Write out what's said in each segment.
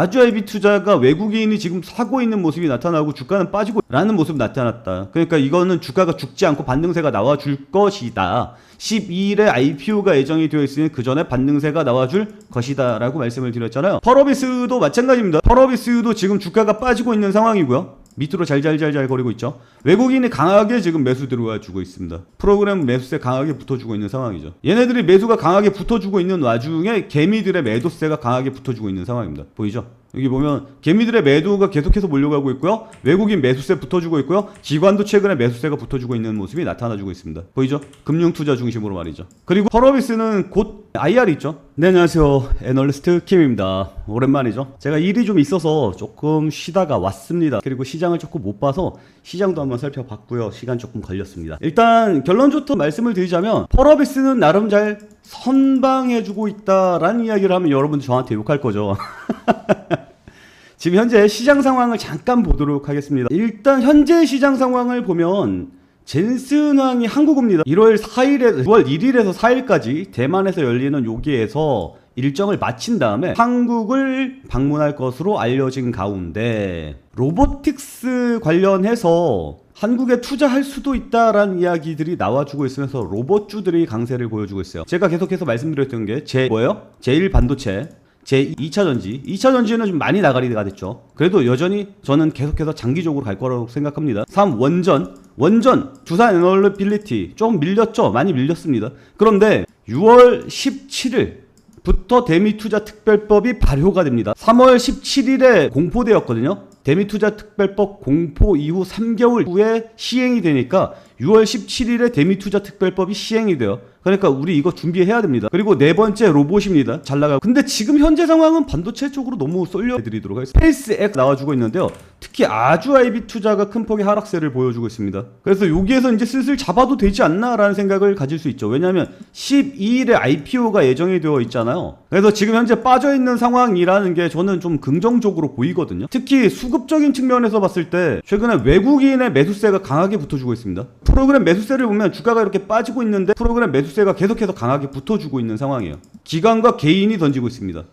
아주아이비 투자가 외국인이 지금 사고 있는 모습이 나타나고 주가는 빠지고 라는 모습이 나타났다. 그러니까 이거는 주가가 죽지 않고 반등세가 나와줄 것이다. 12일에 IPO가 예정이 되어 있으니 그 전에 반등세가 나와줄 것이다 라고 말씀을 드렸잖아요. 펄어비스도 마찬가지입니다. 펄어비스도 지금 주가가 빠지고 있는 상황이고요. 밑으로 잘잘잘잘 거리고 있죠. 외국인이 강하게 지금 매수 들어와 주고 있습니다. 프로그램 매수세 강하게 붙어주고 있는 상황이죠. 얘네들이 매수가 강하게 붙어주고 있는 와중에 개미들의 매도세가 강하게 붙어주고 있는 상황입니다. 보이죠? 여기 보면 개미들의 매도가 계속해서 몰려가고 있고요. 외국인 매수세 붙어주고 있고요. 기관도 최근에 매수세가 붙어주고 있는 모습이 나타나주고 있습니다. 보이죠? 금융투자 중심으로 말이죠. 그리고 펄어비스는 곧 IR 있죠? 네, 안녕하세요. 애널리스트 킴입니다. 오랜만이죠? 제가 일이 좀 있어서 조금 쉬다가 왔습니다. 그리고 시장을 조금 못 봐서 시장도 한번 살펴봤고요. 시간 조금 걸렸습니다. 일단 결론부터 말씀을 드리자면 펄어비스는 나름 잘 선방해주고 있다라는 이야기를 하면 여러분들 저한테 욕할 거죠. 지금 현재 시장 상황을 잠깐 보도록 하겠습니다. 일단 현재 시장 상황을 보면 젠슨황이 한국입니다. 6월 1일에서 4일까지 대만에서 열리는 요기에서 일정을 마친 다음에 한국을 방문할 것으로 알려진 가운데 로보틱스 관련해서 한국에 투자할 수도 있다라는 이야기들이 나와주고 있으면서 로봇주들이 강세를 보여주고 있어요. 제가 계속해서 말씀드렸던 게 제1 반도체, 제2차전지, 2차전지는 좀 많이 나가리가 됐죠. 그래도 여전히 저는 계속해서 장기적으로 갈 거라고 생각합니다. 3. 원전, 두산 에너빌리티 좀 밀렸죠. 많이 밀렸습니다. 그런데 6월 17일부터 대미투자특별법이 발효가 됩니다. 3월 17일에 공포되었거든요. 대미투자특별법 공포 이후 3개월 후에 시행이 되니까 6월 17일에 대미투자특별법이 시행이 돼요. 그러니까 우리 이거 준비해야 됩니다. 그리고 네 번째 로봇입니다. 잘 나가고. 근데 지금 현재 상황은 반도체 쪽으로 너무 쏠려드리도록 하겠습니다. 스페이스X 나와주고 있는데요. 특히 아주아이비 투자가 큰 폭의 하락세를 보여주고 있습니다. 그래서 여기에서 이제 슬슬 잡아도 되지 않나라는 생각을 가질 수 있죠. 왜냐하면 12일에 IPO가 예정이 되어 있잖아요. 그래서 지금 현재 빠져있는 상황이라는 게 저는 좀 긍정적으로 보이거든요. 특히 수급적인 측면에서 봤을 때 최근에 외국인의 매수세가 강하게 붙어주고 있습니다. 프로그램 매수세를 보면 주가가 이렇게 빠지고 있는데 프로그램 매수세가 계속해서 강하게 붙어주고 있는 상황이에요. 기관과 개인이 던지고 있습니다.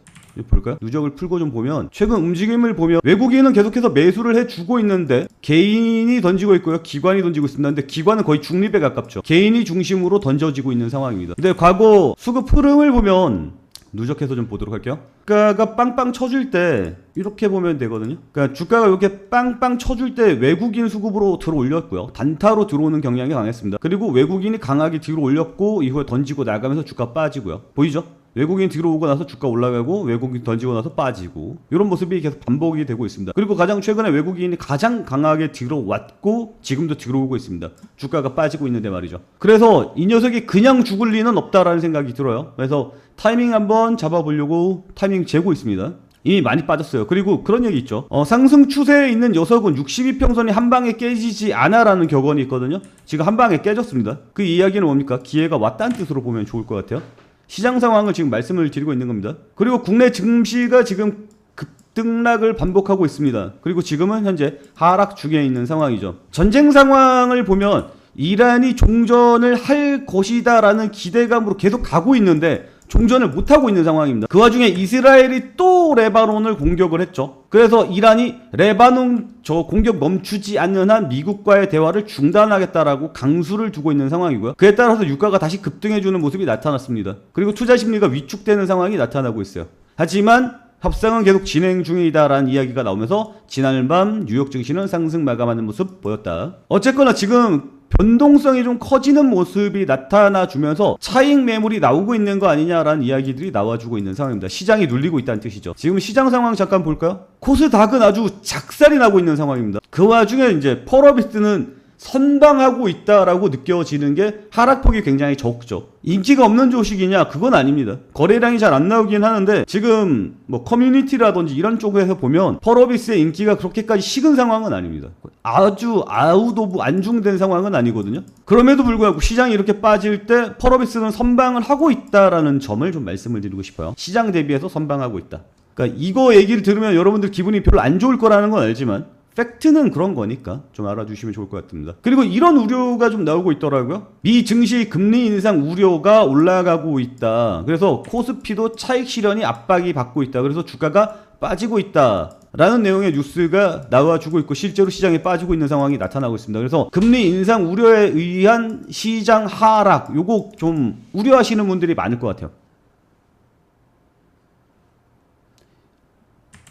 볼까요? 누적을 풀고 좀 보면 최근 움직임을 보면 외국인은 계속해서 매수를 해주고 있는데 개인이 던지고 있고요. 기관이 던지고 있습니다. 근데 기관은 거의 중립에 가깝죠. 개인이 중심으로 던져지고 있는 상황입니다. 근데 과거 수급 흐름을 보면 누적해서 좀 보도록 할게요. 주가가 빵빵 쳐줄 때 이렇게 보면 되거든요. 그러니까 주가가 이렇게 빵빵 쳐줄 때 외국인 수급으로 들어 올렸고요. 단타로 들어오는 경향이 강했습니다. 그리고 외국인이 강하게 들어 올렸고 이후에 던지고 나가면서 주가 빠지고요. 보이죠? 외국인 들어오고 나서 주가 올라가고 외국인 던지고 나서 빠지고 이런 모습이 계속 반복이 되고 있습니다. 그리고 가장 최근에 외국인이 가장 강하게 들어왔고 지금도 들어오고 있습니다. 주가가 빠지고 있는데 말이죠. 그래서 이 녀석이 그냥 죽을 리는 없다라는 생각이 들어요. 그래서 타이밍 한번 잡아보려고 타이밍 재고 있습니다. 이미 많이 빠졌어요. 그리고 그런 얘기 있죠. 상승 추세에 있는 녀석은 62평선이 한 방에 깨지지 않아라는 격언이 있거든요. 지금 한 방에 깨졌습니다. 그 이야기는 뭡니까? 기회가 왔다는 뜻으로 보면 좋을 것 같아요. 시장 상황을 지금 말씀을 드리고 있는 겁니다. 그리고 국내 증시가 지금 급등락을 반복하고 있습니다. 그리고 지금은 현재 하락 중에 있는 상황이죠. 전쟁 상황을 보면 이란이 종전을 할 것이다라는 기대감으로 계속 가고 있는데 종전을 못하고 있는 상황입니다. 그 와중에 이스라엘이 또 레바논을 공격을 했죠. 그래서 이란이 레바논 저 공격 멈추지 않는 한 미국과의 대화를 중단하겠다라고 강수를 두고 있는 상황이고요. 그에 따라서 유가가 다시 급등해주는 모습이 나타났습니다. 그리고 투자 심리가 위축되는 상황이 나타나고 있어요. 하지만 협상은 계속 진행 중이다라는 이야기가 나오면서 지난밤 뉴욕 증시는 상승 마감하는 모습 보였다. 어쨌거나 지금 변동성이 좀 커지는 모습이 나타나주면서 차익 매물이 나오고 있는 거 아니냐라는 이야기들이 나와주고 있는 상황입니다. 시장이 눌리고 있다는 뜻이죠. 지금 시장 상황 잠깐 볼까요? 코스닥은 아주 작살이 나고 있는 상황입니다. 그 와중에 이제 펄어비스는 선방하고 있다라고 느껴지는 게 하락폭이 굉장히 적죠. 인기가 없는 주식이냐? 그건 아닙니다. 거래량이 잘 안 나오긴 하는데 지금 뭐 커뮤니티라든지 이런 쪽에서 보면 펄어비스의 인기가 그렇게까지 식은 상황은 아닙니다. 아주 아웃 오브 안중된 상황은 아니거든요. 그럼에도 불구하고 시장이 이렇게 빠질 때 펄어비스는 선방을 하고 있다라는 점을 좀 말씀을 드리고 싶어요. 시장 대비해서 선방하고 있다. 그러니까 이거 얘기를 들으면 여러분들 기분이 별로 안 좋을 거라는 건 알지만 팩트는 그런 거니까 좀 알아주시면 좋을 것 같습니다. 그리고 이런 우려가 좀 나오고 있더라고요. 미 증시 금리 인상 우려가 올라가고 있다. 그래서 코스피도 차익 실현이 압박이 받고 있다. 그래서 주가가 빠지고 있다 라는 내용의 뉴스가 나와주고 있고 실제로 시장에 빠지고 있는 상황이 나타나고 있습니다. 그래서 금리 인상 우려에 의한 시장 하락, 요거 좀 우려하시는 분들이 많을 것 같아요.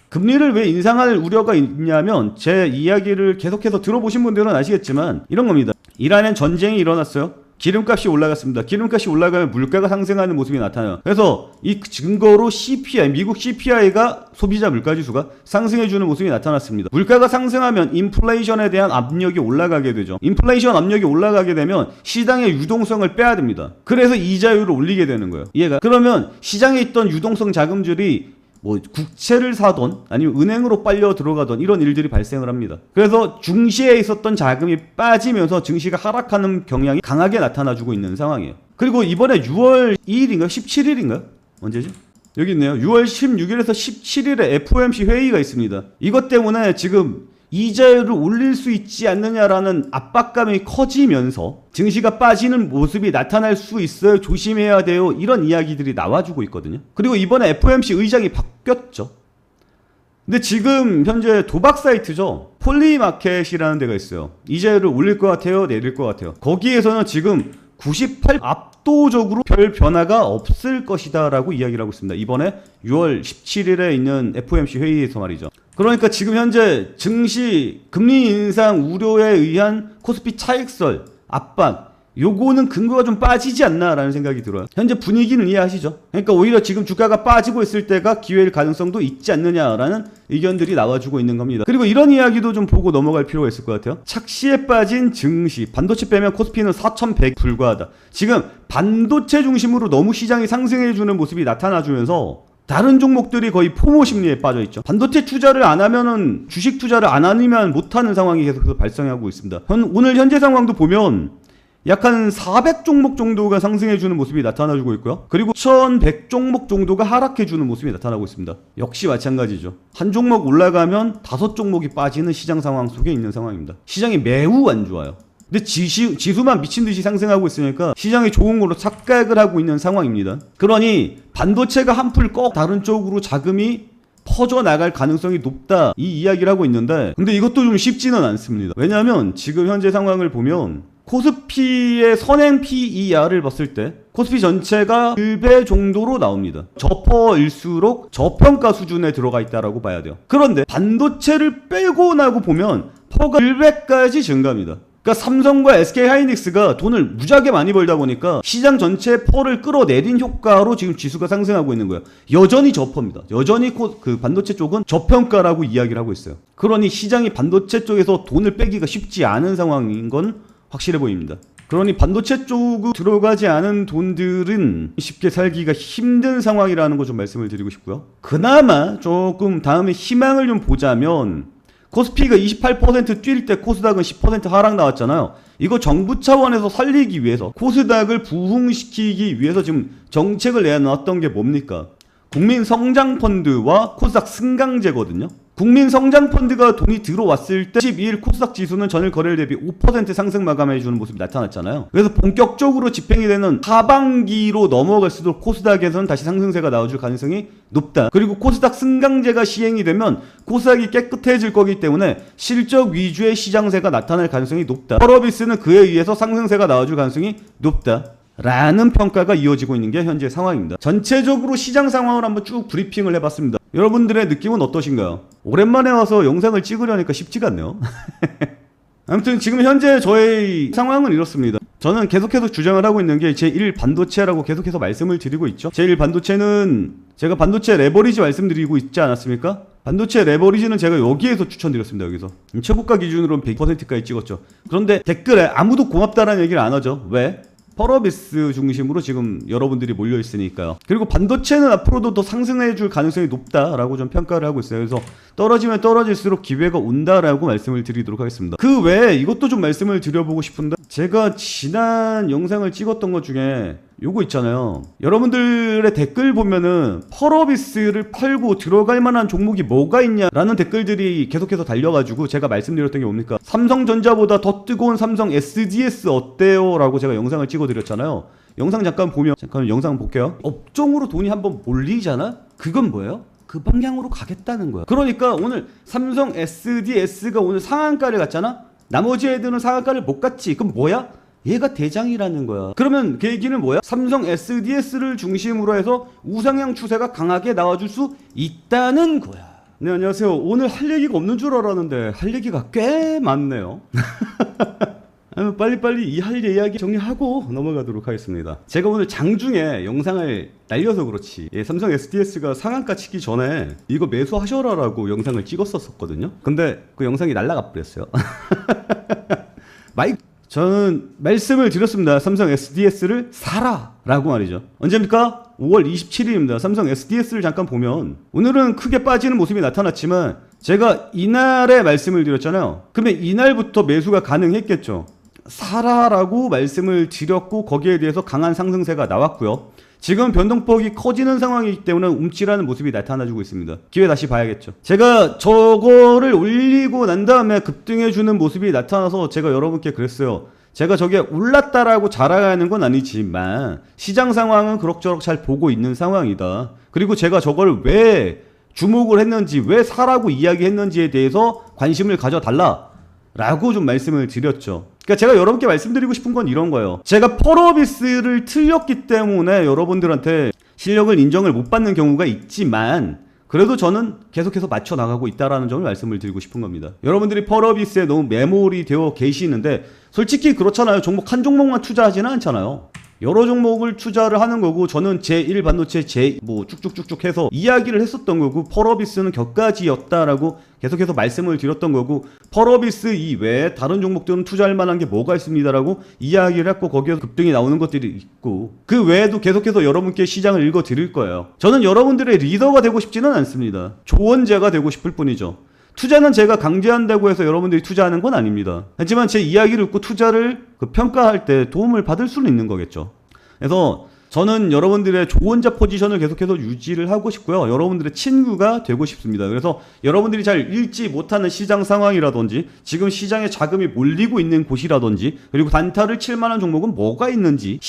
금리를 왜 인상할 우려가 있냐면 제 이야기를 계속해서 들어보신 분들은 아시겠지만 이런 겁니다. 이란엔 전쟁이 일어났어요. 기름값이 올라갔습니다. 기름값이 올라가면 물가가 상승하는 모습이 나타나요. 그래서 이 증거로 CPI, 미국 CPI가 소비자 물가지수가 상승해주는 모습이 나타났습니다. 물가가 상승하면 인플레이션에 대한 압력이 올라가게 되죠. 인플레이션 압력이 올라가게 되면 시장의 유동성을 빼야 됩니다. 그래서 이자율을 올리게 되는 거예요. 이해가? 그러면 시장에 있던 유동성 자금들이 뭐 국채를 사던 아니면 은행으로 빨려 들어가던 이런 일들이 발생을 합니다. 그래서 중시에 있었던 자금이 빠지면서 증시가 하락하는 경향이 강하게 나타나주고 있는 상황이에요. 그리고 이번에 6월 2일인가요? 17일인가요? 언제지? 여기 있네요. 6월 16일에서 17일에 FOMC 회의가 있습니다. 이것 때문에 지금 이자율을 올릴 수 있지 않느냐라는 압박감이 커지면서 증시가 빠지는 모습이 나타날 수 있어요. 조심해야 돼요. 이런 이야기들이 나와주고 있거든요. 그리고 이번에 FOMC 의장이 바뀌었죠. 근데 지금 현재 도박 사이트죠. 폴리마켓이라는 데가 있어요. 이자율을 올릴 것 같아요? 내릴 것 같아요? 거기에서는 지금 98 압도적으로 별 변화가 없을 것이다 라고 이야기를 하고 있습니다. 이번에 6월 17일에 있는 FOMC 회의에서 말이죠. 그러니까 지금 현재 증시 금리 인상 우려에 의한 코스피 차익설 압박, 요거는 근거가 좀 빠지지 않나라는 생각이 들어요. 현재 분위기는 이해하시죠? 그러니까 오히려 지금 주가가 빠지고 있을 때가 기회일 가능성도 있지 않느냐라는 의견들이 나와주고 있는 겁니다. 그리고 이런 이야기도 좀 보고 넘어갈 필요가 있을 것 같아요. 착시에 빠진 증시, 반도체 빼면 코스피는 4100 불과하다. 지금 반도체 중심으로 너무 시장이 상승해주는 모습이 나타나주면서 다른 종목들이 거의 포모 심리에 빠져 있죠. 반도체 투자를 안 하면은 주식 투자를 안 하면 못하는 상황이 계속해서 발생하고 있습니다. 오늘 현재 상황도 보면 약 한 400 종목 정도가 상승해주는 모습이 나타나주고 있고요. 그리고 1100 종목 정도가 하락해주는 모습이 나타나고 있습니다. 역시 마찬가지죠. 한 종목 올라가면 5종목이 빠지는 시장 상황 속에 있는 상황입니다. 시장이 매우 안 좋아요. 근데 지수만 미친듯이 상승하고 있으니까 시장이 좋은 걸로 착각을 하고 있는 상황입니다. 그러니 반도체가 한풀 꼭 다른 쪽으로 자금이 퍼져나갈 가능성이 높다 이 이야기를 하고 있는데 근데 이것도 좀 쉽지는 않습니다. 왜냐하면 지금 현재 상황을 보면 코스피의 선행 PER을 봤을 때 코스피 전체가 1배 정도로 나옵니다. 저퍼일수록 저평가 수준에 들어가 있다라고 봐야 돼요. 그런데 반도체를 빼고 나고 보면 퍼가 1배까지 증가합니다. 그러니까 삼성과 SK하이닉스가 돈을 무지하게 많이 벌다 보니까 시장 전체의 퍼를 끌어내린 효과로 지금 지수가 상승하고 있는 거예요. 여전히 저퍼입니다. 여전히 그 반도체 쪽은 저평가라고 이야기를 하고 있어요. 그러니 시장이 반도체 쪽에서 돈을 빼기가 쉽지 않은 상황인 건 확실해 보입니다. 그러니 반도체 쪽으로 들어가지 않은 돈들은 쉽게 살기가 힘든 상황이라는 거 좀 말씀을 드리고 싶고요. 그나마 조금 다음에 희망을 좀 보자면 코스피가 28% 뛸 때 코스닥은 10% 하락 나왔잖아요. 이거 정부 차원에서 살리기 위해서 코스닥을 부흥시키기 위해서 지금 정책을 내놨던 게 뭡니까? 국민성장펀드와 코스닥 승강제거든요. 국민성장펀드가 돈이 들어왔을 때 12일 코스닥 지수는 전일 거래일 대비 5% 상승 마감해주는 모습이 나타났잖아요. 그래서 본격적으로 집행이 되는 하반기로 넘어갈수록 코스닥에서는 다시 상승세가 나와줄 가능성이 높다. 그리고 코스닥 승강제가 시행이 되면 코스닥이 깨끗해질 거기 때문에 실적 위주의 시장세가 나타날 가능성이 높다. 펄어비스는 그에 의해서 상승세가 나와줄 가능성이 높다. 라는 평가가 이어지고 있는 게 현재 상황입니다. 전체적으로 시장 상황을 한번 쭉 브리핑을 해봤습니다. 여러분들의 느낌은 어떠신가요? 오랜만에 와서 영상을 찍으려니까 쉽지가 않네요. 아무튼 지금 현재 저의 상황은 이렇습니다. 저는 계속해서 주장을 하고 있는 게 제1 반도체라고 계속해서 말씀을 드리고 있죠. 제1 반도체는 제가 반도체 레버리지 말씀드리고 있지 않았습니까? 반도체 레버리지는 제가 여기에서 추천드렸습니다. 여기서 최고가 기준으로는 100%까지 찍었죠. 그런데 댓글에 아무도 고맙다라는 얘기를 안 하죠. 왜? 펄어비스 중심으로 지금 여러분들이 몰려있으니까요. 그리고 반도체는 앞으로도 더 상승해줄 가능성이 높다라고 좀 평가를 하고 있어요. 그래서 떨어지면 떨어질수록 기회가 온다라고 말씀을 드리도록 하겠습니다. 그 외에 이것도 좀 말씀을 드려보고 싶은데 제가 지난 영상을 찍었던 것 중에 요거 있잖아요. 여러분들의 댓글 보면은 펄어비스를 팔고 들어갈 만한 종목이 뭐가 있냐라는 댓글들이 계속해서 달려가지고 제가 말씀드렸던 게 뭡니까? 삼성전자보다 더 뜨거운 삼성 SDS 어때요? 라고 제가 영상을 찍어드렸잖아요. 영상 잠깐 보면 잠깐 영상 볼게요. 업종으로 돈이 한번 몰리잖아? 그건 뭐예요? 그 방향으로 가겠다는 거야. 그러니까 오늘 삼성 SDS가 오늘 상한가를 갔잖아. 나머지 애들은 상한가를 못 갔지. 그럼 뭐야? 얘가 대장이라는 거야. 그러면 그 얘기는 뭐야? 삼성 SDS를 중심으로 해서 우상향 추세가 강하게 나와줄 수 있다는 거야. 네, 안녕하세요. 오늘 할 얘기가 없는 줄 알았는데 할 얘기가 꽤 많네요. 빨리빨리 이 할 이야기 정리하고 넘어가도록 하겠습니다. 제가 오늘 장중에 영상을 날려서 그렇지, 삼성 SDS가 상한가 치기 전에 이거 매수하셔라라고 영상을 찍었었거든요. 근데 그 영상이 날라가 버렸어요. 저는 말씀을 드렸습니다. 삼성 SDS를 사라 라고 말이죠. 언제입니까? 5월 27일입니다. 삼성 SDS를 잠깐 보면 오늘은 크게 빠지는 모습이 나타났지만 제가 이날에 말씀을 드렸잖아요. 그러면 이날부터 매수가 가능했겠죠. 사라라고 말씀을 드렸고 거기에 대해서 강한 상승세가 나왔고요. 지금 변동폭이 커지는 상황이기 때문에 움찔하는 모습이 나타나주고 있습니다. 기회 다시 봐야겠죠. 제가 저거를 올리고 난 다음에 급등해주는 모습이 나타나서 제가 여러분께 그랬어요. 제가 저게 올랐다라고 자랑하는 건 아니지만 시장 상황은 그럭저럭 잘 보고 있는 상황이다. 그리고 제가 저걸 왜 주목을 했는지, 왜 사라고 이야기했는지에 대해서 관심을 가져달라 라고 좀 말씀을 드렸죠. 그러니까 제가 여러분께 말씀드리고 싶은 건 이런 거예요. 제가 펄어비스를 틀렸기 때문에 여러분들한테 실력을 인정을 못 받는 경우가 있지만 그래도 저는 계속해서 맞춰 나가고 있다라는 점을 말씀을 드리고 싶은 겁니다. 여러분들이 펄어비스에 너무 매몰이 되어 계시는데 솔직히 그렇잖아요. 종목 한 종목만 투자하지는 않잖아요. 여러 종목을 투자를 하는 거고 저는 제1 반도체 쭉쭉쭉쭉 해서 이야기를 했었던 거고 펄어비스는 격가지였다라고 계속해서 말씀을 드렸던 거고 펄어비스 이외에 다른 종목들은 투자할 만한 게 뭐가 있습니다라고 이야기를 했고 거기에서 급등이 나오는 것들이 있고 그 외에도 계속해서 여러분께 시장을 읽어 드릴 거예요. 저는 여러분들의 리더가 되고 싶지는 않습니다. 조언자가 되고 싶을 뿐이죠. 투자는 제가 강제한다고 해서 여러분들이 투자하는 건 아닙니다. 하지만 제 이야기를 듣고 투자를 평가할 때 도움을 받을 수는 있는 거겠죠. 그래서 저는 여러분들의 조언자 포지션을 계속해서 유지를 하고 싶고요. 여러분들의 친구가 되고 싶습니다. 그래서 여러분들이 잘 읽지 못하는 시장 상황이라든지 지금 시장에 자금이 몰리고 있는 곳이라든지 그리고 단타를 칠 만한 종목은 뭐가 있는지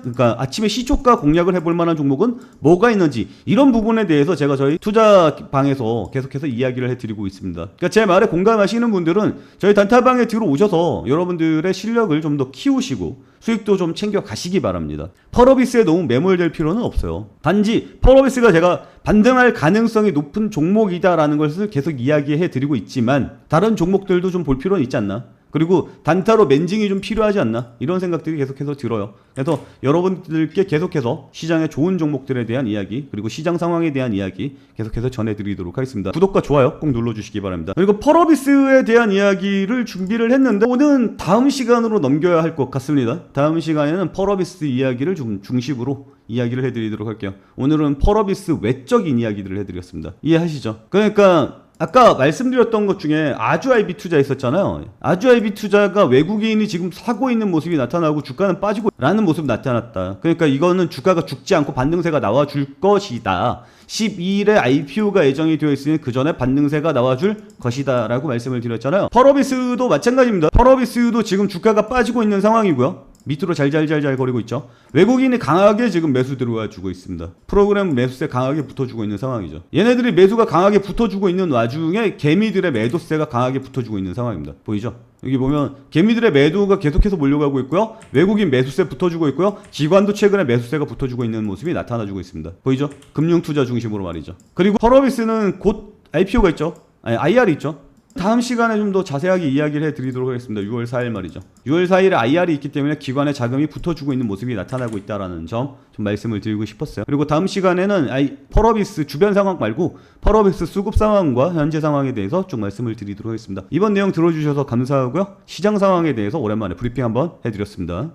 그러니까 아침에 시초가 공략을 해볼 만한 종목은 뭐가 있는지 이런 부분에 대해서 제가 저희 투자방에서 계속해서 이야기를 해드리고 있습니다. 그러니까 제 말에 공감하시는 분들은 저희 단타방에 들어오셔서 여러분들의 실력을 좀 더 키우시고 수익도 좀 챙겨 가시기 바랍니다. 펄어비스에 너무 매몰될 필요는 없어요. 단지 펄어비스가 제가 반등할 가능성이 높은 종목이다라는 것을 계속 이야기해 드리고 있지만 다른 종목들도 좀 볼 필요는 있지 않나? 그리고 단타로 멘징이 좀 필요하지 않나? 이런 생각들이 계속해서 들어요. 그래서 여러분들께 계속해서 시장의 좋은 종목들에 대한 이야기 그리고 시장 상황에 대한 이야기 계속해서 전해드리도록 하겠습니다. 구독과 좋아요 꼭 눌러주시기 바랍니다. 그리고 펄어비스에 대한 이야기를 준비를 했는데 오늘은 다음 시간으로 넘겨야 할 것 같습니다. 다음 시간에는 펄어비스 이야기를 좀 중심으로 이야기를 해드리도록 할게요. 오늘은 펄어비스 외적인 이야기들을 해드렸습니다. 이해하시죠? 그러니까 아까 말씀드렸던 것 중에 아주아이비 투자 있었잖아요. 아주아이비 투자가 외국인이 지금 사고 있는 모습이 나타나고 주가는 빠지고 라는 모습이 나타났다. 그러니까 이거는 주가가 죽지 않고 반등세가 나와줄 것이다. 12일에 IPO가 예정이 되어 있으니 그 전에 반등세가 나와줄 것이다 라고 말씀을 드렸잖아요. 펄어비스도 마찬가지입니다. 펄어비스도 지금 주가가 빠지고 있는 상황이고요. 밑으로 잘잘잘잘 거리고 있죠. 외국인이 강하게 지금 매수 들어와 주고 있습니다. 프로그램 매수세 강하게 붙어주고 있는 상황이죠. 얘네들이 매수가 강하게 붙어주고 있는 와중에 개미들의 매도세가 강하게 붙어주고 있는 상황입니다. 보이죠? 여기 보면 개미들의 매도가 계속해서 몰려가고 있고요. 외국인 매수세 붙어주고 있고요. 기관도 최근에 매수세가 붙어주고 있는 모습이 나타나주고 있습니다. 보이죠? 금융투자 중심으로 말이죠. 그리고 펄어비스는 곧 IPO가 있죠. 아니 IR이 있죠. 다음 시간에 좀 더 자세하게 이야기를 해드리도록 하겠습니다. 6월 4일 말이죠. 6월 4일에 IR이 있기 때문에 기관의 자금이 붙어주고 있는 모습이 나타나고 있다는 점 좀 말씀을 드리고 싶었어요. 그리고 다음 시간에는 펄어비스 주변 상황 말고 펄어비스 수급 상황과 현재 상황에 대해서 좀 말씀을 드리도록 하겠습니다. 이번 내용 들어주셔서 감사하고요. 시장 상황에 대해서 오랜만에 브리핑 한번 해드렸습니다.